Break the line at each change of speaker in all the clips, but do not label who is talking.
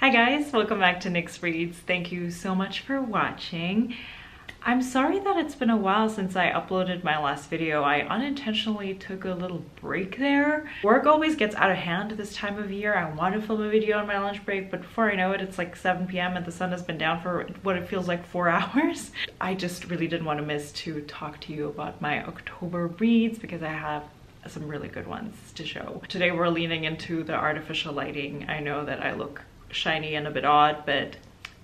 Hi guys, welcome back to Nyx Reads. Thank you so much for watching. I'm sorry that it's been a while since I uploaded my last video. I unintentionally took a little break there. Work always gets out of hand this time of year. I want to film a video on my lunch break, but before I know it, it's like 7 p.m. and the sun has been down for what it feels like 4 hours. I just really didn't want to miss to talk to you about my October reads because I have some really good ones to show. Today we're leaning into the artificial lighting. I know that I look shiny and a bit odd, but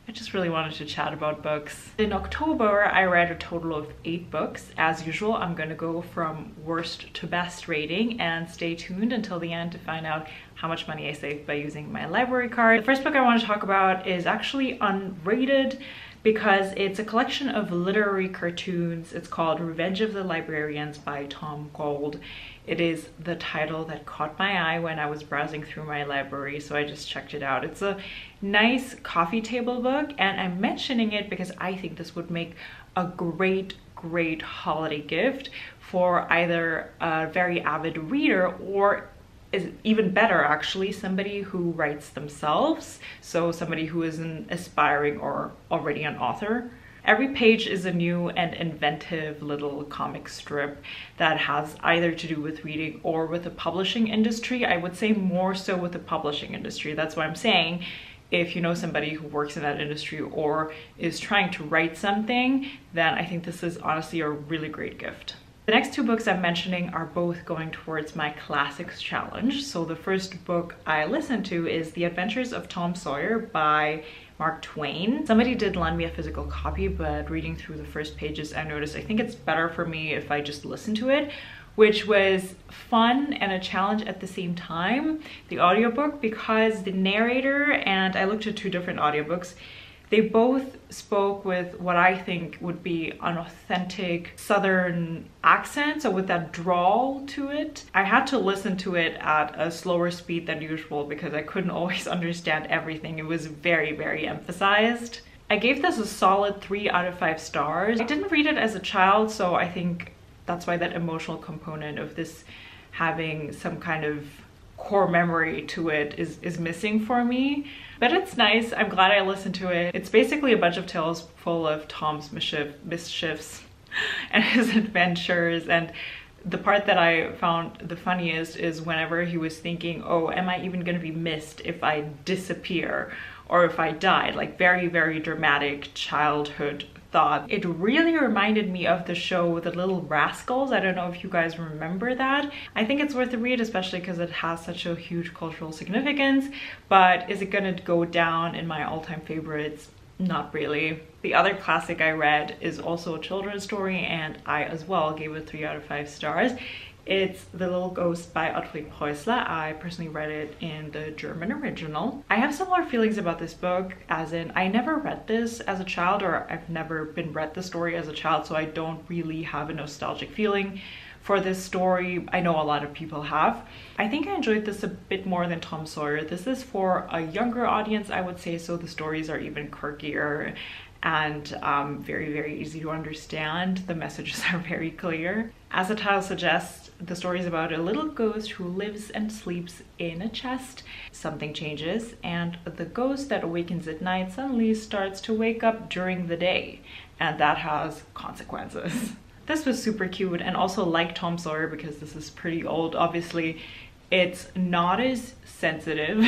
I just really wanted to chat about books. In October, I read a total of 8 books. As usual, I'm gonna go from worst to best rating, and stay tuned until the end to find out how much money I saved by using my library card. The first book I want to talk about is actually unrated because it's a collection of literary cartoons. It's called Revenge of the Librarians by Tom Gauld. It is the title that caught my eye when I was browsing through my library, so I just checked it out. It's a nice coffee table book, and I'm mentioning it because I think this would make a great holiday gift for either a very avid reader or, is even better actually, somebody who writes themselves, so somebody who is an aspiring or already an author. Every page is a new and inventive little comic strip that has either to do with reading or with the publishing industry. I would say more so with the publishing industry. That's what I'm saying. If you know somebody who works in that industry or is trying to write something, then I think this is honestly a really great gift. The next 2 books I'm mentioning are both going towards my classics challenge. So the first book I listened to is The Adventures of Tom Sawyer by Mark Twain. Somebody did lend me a physical copy, but reading through the first pages, I noticed I think it's better for me if I just listen to it, which was fun and a challenge at the same time, the audiobook, because the narrator, and I looked at 2 different audiobooks, they both spoke with what I think would be an authentic Southern accent, so with that drawl to it. I had to listen to it at a slower speed than usual because I couldn't always understand everything. It was very emphasized. I gave this a solid 3 out of 5 stars. I didn't read it as a child, so I think that's why that emotional component of this having some kind of core memory to it is missing for me. But it's nice. I'm glad I listened to it. It's basically a bunch of tales full of Tom's mischiefs and his adventures. And the part that I found the funniest is whenever he was thinking, oh, am I even going to be missed if I disappear or if I died? Like very dramatic childhood thought. It really reminded me of the show The Little Rascals. I don't know if you guys remember that. I think it's worth a read, especially because it has such a huge cultural significance, but is it gonna go down in my all-time favorites? Not really. The other classic I read is also a children's story, and I as well gave it 3 out of 5 stars. It's The Little Ghost by Otfried Preussler. I personally read it in the German original. I have similar feelings about this book, as in I never read this as a child, or I've never been read the story as a child, so I don't really have a nostalgic feeling for this story. I know a lot of people have. I think I enjoyed this a bit more than Tom Sawyer. This is for a younger audience, I would say, so the stories are even quirkier and very easy to understand. The messages are very clear. As the title suggests, the story is about a little ghost who lives and sleeps in a chest. Something changes, and the ghost that awakens at night suddenly starts to wake up during the day, and that has consequences. This was super cute, and also like Tom Sawyer, because this is pretty old, obviously, it's not as sensitive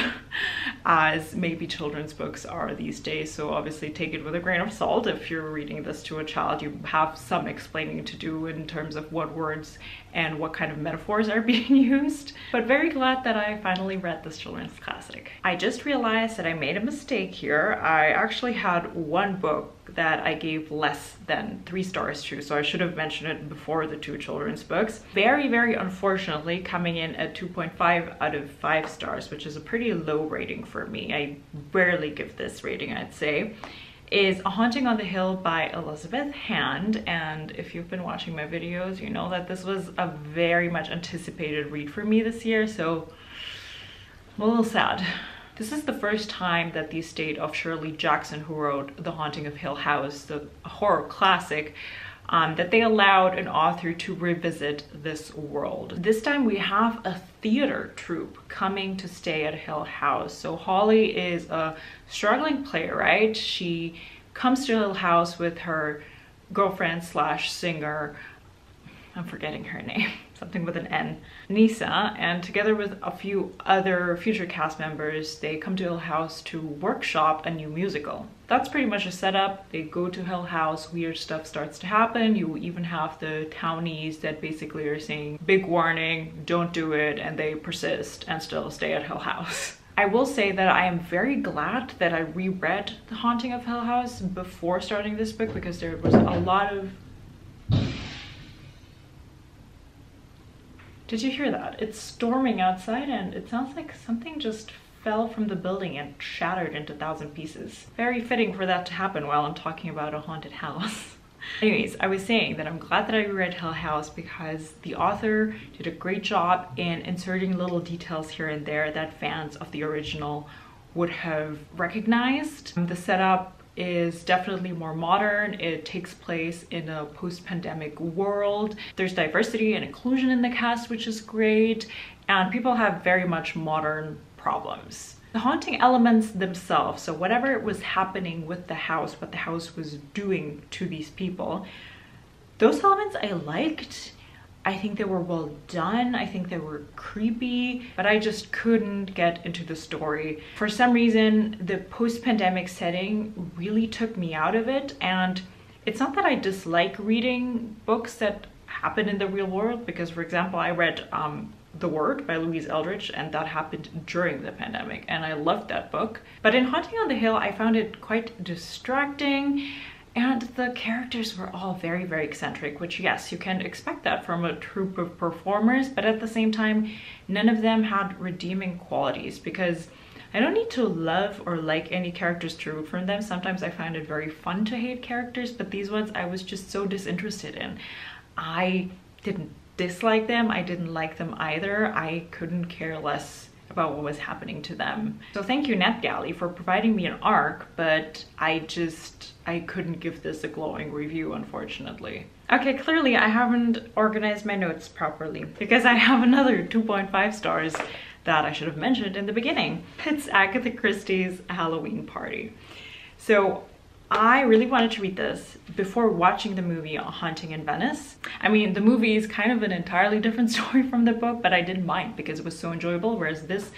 as maybe children's books are these days, so obviously take it with a grain of salt. If you're reading this to a child, you have some explaining to do in terms of what words and what kind of metaphors are being used. But very glad that I finally read this children's classic. I just realized that I made a mistake here. I actually had 1 book that I gave less than 3 stars to, so I should have mentioned it before the 2 children's books. Very unfortunately, coming in at 2.5 out of 5 stars, which is a pretty low rating for me. I rarely give this rating, I'd say, is A Haunting on the Hill by Elizabeth Hand. And if you've been watching my videos, you know that this was a very much anticipated read for me this year, so I'm a little sad. This is the first time that the estate of Shirley Jackson, who wrote The Haunting of Hill House, the horror classic, that they allowed an author to revisit this world. This time we have a theater troupe coming to stay at Hill House. So Holly is a struggling playwright. She comes to Hill House with her girlfriend slash singer, I'm forgetting her name, something with an N, Nisa, and together with a few other future cast members, they come to Hill House to workshop a new musical. That's pretty much a setup. They go to Hill House, weird stuff starts to happen. You even have the townies that basically are saying, big warning, don't do it, and they persist and still stay at Hill House. I will say that I am very glad that I reread The Haunting of Hill House before starting this book, because there was a lot of... Did you hear that? It's storming outside and it sounds like something just fell from the building and shattered into 1,000 pieces. Very fitting for that to happen while I'm talking about a haunted house. Anyways, I was saying that I'm glad that I reread Hill House because the author did a great job in inserting little details here and there that fans of the original would have recognized. The setup is definitely more modern. It takes place in a post-pandemic world. There's diversity and inclusion in the cast, which is great, and people have very much modern problems. The haunting elements themselves, so whatever was happening with the house, what the house was doing to these people, those elements I liked. I think they were well done. I think they were creepy, but I just couldn't get into the story. For some reason, the post-pandemic setting really took me out of it. And it's not that I dislike reading books that happen in the real world, because for example, I read The Word by Louise Eldridge, and that happened during the pandemic, and I loved that book. But in Haunting on the Hill, I found it quite distracting. And the characters were all very, very eccentric, which yes, you can expect that from a troupe of performers, but at the same time, none of them had redeeming qualities, because I don't need to love or like any characters to root for them. Sometimes I find it very fun to hate characters, but these ones I was just so disinterested in. I didn't dislike them, I didn't like them either. I couldn't care less about what was happening to them. So thank you, NetGalley, for providing me an arc, but I couldn't give this a glowing review, unfortunately. Okay, clearly I haven't organized my notes properly, because I have another 2.5 stars that I should have mentioned in the beginning. It's Agatha Christie's Halloween Party. So I really wanted to read this before watching the movie Haunting in Venice. I mean, the movie is kind of an entirely different story from the book, but I didn't mind because it was so enjoyable, whereas this,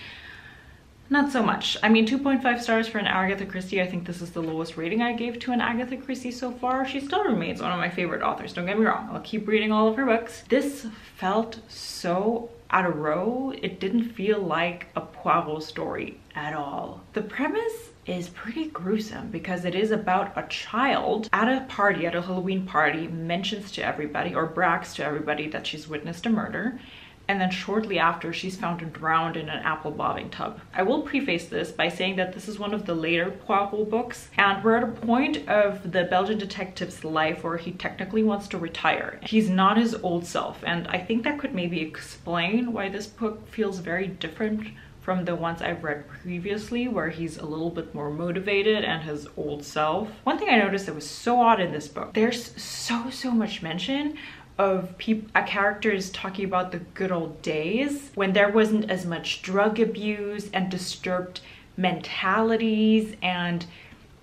not so much. I mean, 2.5 stars for an Agatha Christie. I think this is the lowest rating I gave to an Agatha Christie so far. She still remains one of my favorite authors, don't get me wrong. I'll keep reading all of her books. This felt so out of row. It didn't feel like a Poirot story at all. The premise is pretty gruesome because it is about a child at a party, at a Halloween party, mentions to everybody or brags to everybody that she's witnessed a murder. And then shortly after, she's found drowned in an apple bobbing tub. I will preface this by saying that this is one of the later Poirot books, and we're at a point of the Belgian detective's life where he technically wants to retire. He's not his old self, and I think that could maybe explain why this book feels very different from the ones I've read previously, where he's a little bit more motivated and his old self. One thing I noticed that was so odd in this book, there's so much mention of characters talking about the good old days when there wasn't as much drug abuse and disturbed mentalities, and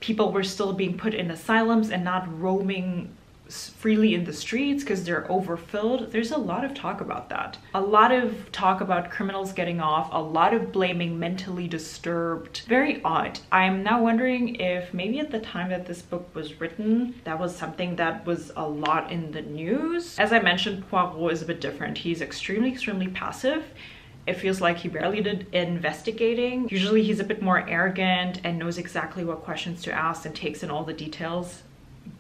people were still being put in asylums and not roaming freely in the streets because they're overfilled. There's a lot of talk about that. A lot of talk about criminals getting off, a lot of blaming mentally disturbed. Very odd. I'm now wondering if maybe at the time that this book was written, that was something that was a lot in the news. As I mentioned, Poirot is a bit different. He's extremely passive. It feels like he barely did investigating. Usually he's a bit more arrogant and knows exactly what questions to ask and takes in all the details.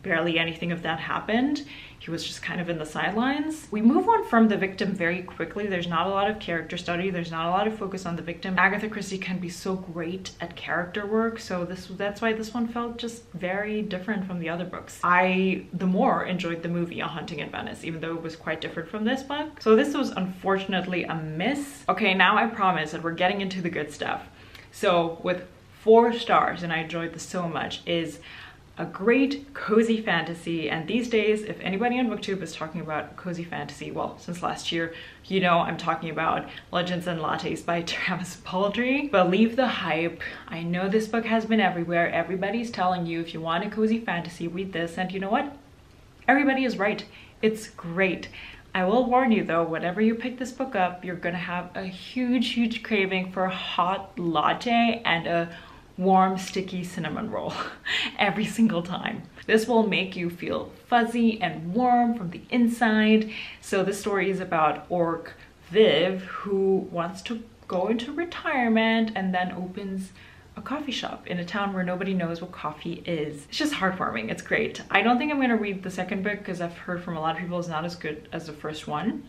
Barely anything of that happened. He was just kind of in the sidelines. We move on from the victim very quickly. There's not a lot of character study. There's not a lot of focus on the victim. Agatha Christie can be so great at character work, so that's why this one felt just very different from the other books. I, the more, enjoyed the movie A Haunting in Venice, even though it was quite different from this book. So this was unfortunately a miss. Okay, now I promise that we're getting into the good stuff. So with 4 stars, and I enjoyed this so much, is a great cozy fantasy. And these days, if anybody on booktube is talking about cozy fantasy, well, since last year, you know I'm talking about Legends and Lattes by Travis Baldree. Believe the hype. I know this book has been everywhere. Everybody's telling you if you want a cozy fantasy, read this. And you know what? Everybody is right. It's great. I will warn you though, whenever you pick this book up, you're gonna have a huge craving for a hot latte and a warm sticky cinnamon roll every single time. This will make you feel fuzzy and warm from the inside. So this story is about Orc Viv, who wants to go into retirement and then opens a coffee shop in a town where nobody knows what coffee is. It's just heartwarming. It's great. I don't think I'm going to read the second book because I've heard from a lot of people it's not as good as the first one.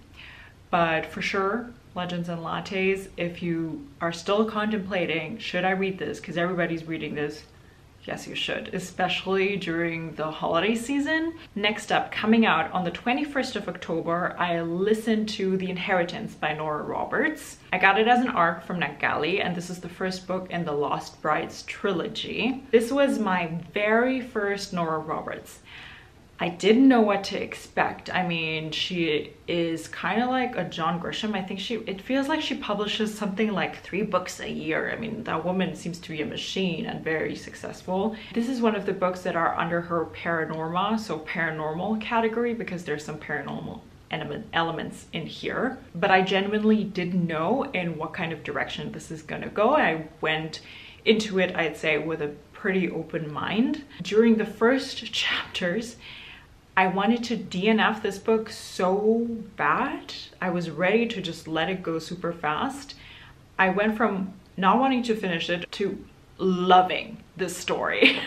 But for sure, Legends and Lattes, if you are still contemplating, should I read this? Because everybody's reading this. Yes, you should, especially during the holiday season. Next up, coming out on the 21st of October, I listened to The Inheritance by Nora Roberts. I got it as an ARC from NetGalley, and this is the first book in the Lost Brides trilogy. This was my very first Nora Roberts. I didn't know what to expect. I mean, she is kind of like a John Grisham. I think it feels like she publishes something like 3 books a year. I mean, that woman seems to be a machine and very successful. This is one of the books that are under her paranorma, so paranormal category, because there's some paranormal elements in here. But I genuinely didn't know in what kind of direction this is gonna go. I went into it, I'd say, with a pretty open mind. During the first chapters, I wanted to DNF this book so bad. I was ready to just let it go super fast. I went from not wanting to finish it to loving this story.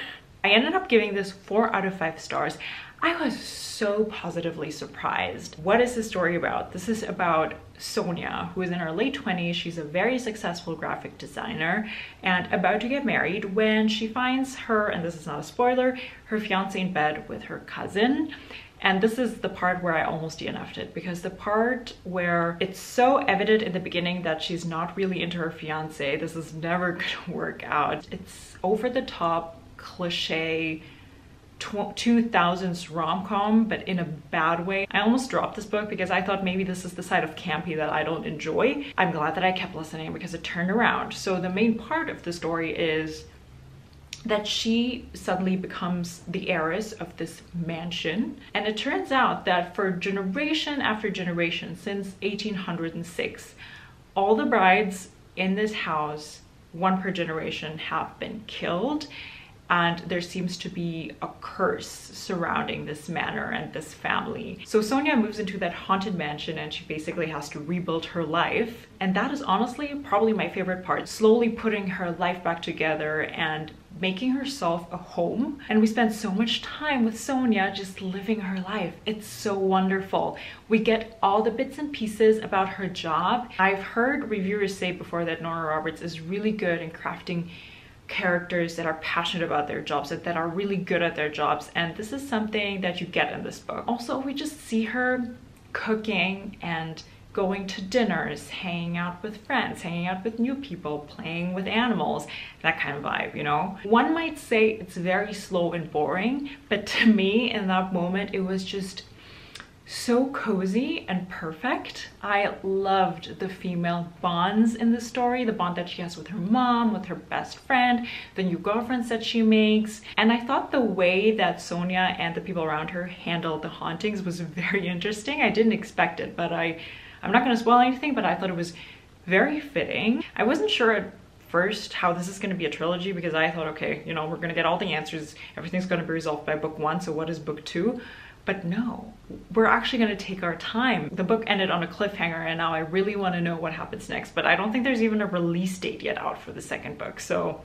I ended up giving this 4 out of 5 stars. I was so positively surprised. What is this story about? This is about Sonia, who is in her late 20s. She's a very successful graphic designer and about to get married when she finds her, and this is not a spoiler, her fiance in bed with her cousin. And this is the part where I almost DNF'd it, because the part where it's so evident in the beginning that she's not really into her fiance, this is never gonna work out. It's over the top, cliche, 2000s rom-com, but in a bad way. I almost dropped this book because I thought maybe this is the side of campy that I don't enjoy. I'm glad that I kept listening because it turned around. So the main part of the story is that she suddenly becomes the heiress of this mansion. And it turns out that for generation after generation, since 1806, all the brides in this house, 1 per generation, have been killed. And there seems to be a curse surrounding this manor and this family. So Sonia moves into that haunted mansion and she basically has to rebuild her life. And that is honestly probably my favorite part, slowly putting her life back together and making herself a home. And we spend so much time with Sonia just living her life. It's so wonderful. We get all the bits and pieces about her job. I've heard reviewers say before that Nora Roberts is really good in crafting characters that are passionate about their jobs, that are really good at their jobs, and this is something that you get in this book. Also, we just see her cooking and going to dinners, hanging out with friends, hanging out with new people, playing with animals, that kind of vibe, you know? One might say it's very slow and boring, but to me in that moment it was just so cozy and perfect. I loved the female bonds in the story, the bond that she has with her mom, with her best friend, the new girlfriends that she makes. And I thought the way that Sonia and the people around her handled the hauntings was very interesting. I didn't expect it, but I'm not going to spoil anything, but I thought it was very fitting. I wasn't sure at first how this is going to be a trilogy because I thought, okay, you know, we're going to get all the answers, everything's going to be resolved by book 1, so what is book 2? But no, we're actually going to take our time. The book ended on a cliffhanger and now I really want to know what happens next, but I don't think there's even a release date yet out for the second book. So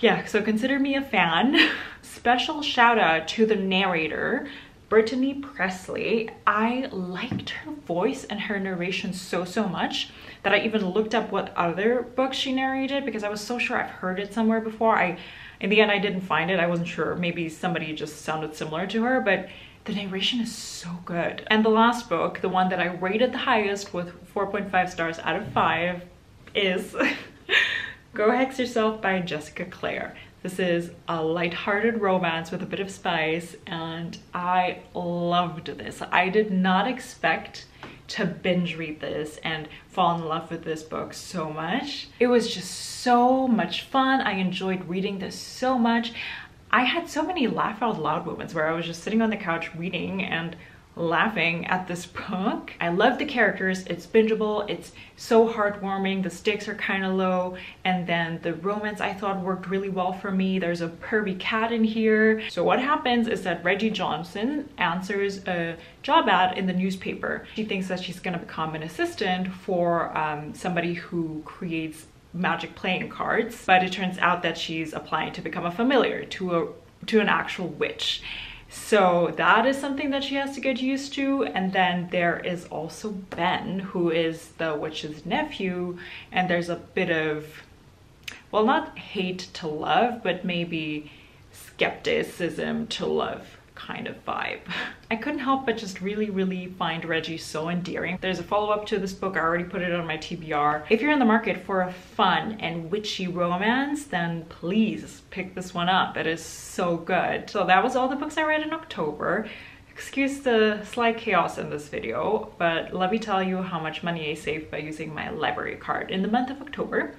yeah, so consider me a fan. Special shout out to the narrator, Brittany Pressley. I liked her voice and her narration so much that I even looked up what other books she narrated because I was so sure I've heard it somewhere before. In the end, I didn't find it. I wasn't sure. Maybe somebody just sounded similar to her, but the narration is so good. And the last book, the one that I rated the highest with 4.5 stars out of 5, is Gox Yourself by Jessica Clare. This is a lighthearted romance with a bit of spice, and I loved this. I did not expect to binge read this and fall in love with this book so much. It was just so much fun. I enjoyed reading this so much. I had so many laugh out loud moments where I was just sitting on the couch reading and laughing at this book. I love the characters, it's bingeable, it's so heartwarming, the stakes are kind of low, and then the romance I thought worked really well for me. There's a pervy cat in here. So what happens is that Reggie Johnson answers a job ad in the newspaper. She thinks that she's gonna become an assistant for somebody who creates magic playing cards, but it turns out that she's applying to become a familiar to an actual witch. So that is something that she has to get used to. And then there is also Ben, who is the witch's nephew, and there's a bit of, well, not hate to love, but maybe skepticism to love kind of vibe. I couldn't help but just really find Reggie so endearing. There's a follow-up to this book. I already put it on my TBR. If you're in the market for a fun and witchy romance, then please pick this one up. It is so good. So that was all the books I read in October. Excuse the slight chaos in this video, but let me tell you how much money I saved by using my library card in the month of October.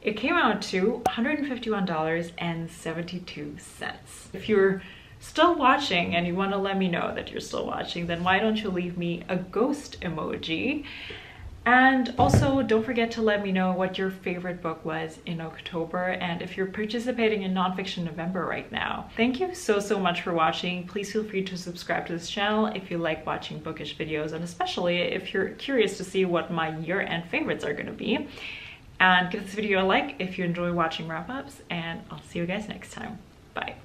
It came out to $151.72. If you're still watching and you want to let me know that you're still watching, then why don't you leave me a ghost emoji? And also don't forget to let me know what your favorite book was in October and if you're participating in Nonfiction November right now. Thank you so much for watching. Please feel free to subscribe to this channel if you like watching bookish videos, and especially if you're curious to see what my year-end favorites are going to be. And give this video a like if you enjoy watching wrap-ups, and I'll see you guys next time. Bye.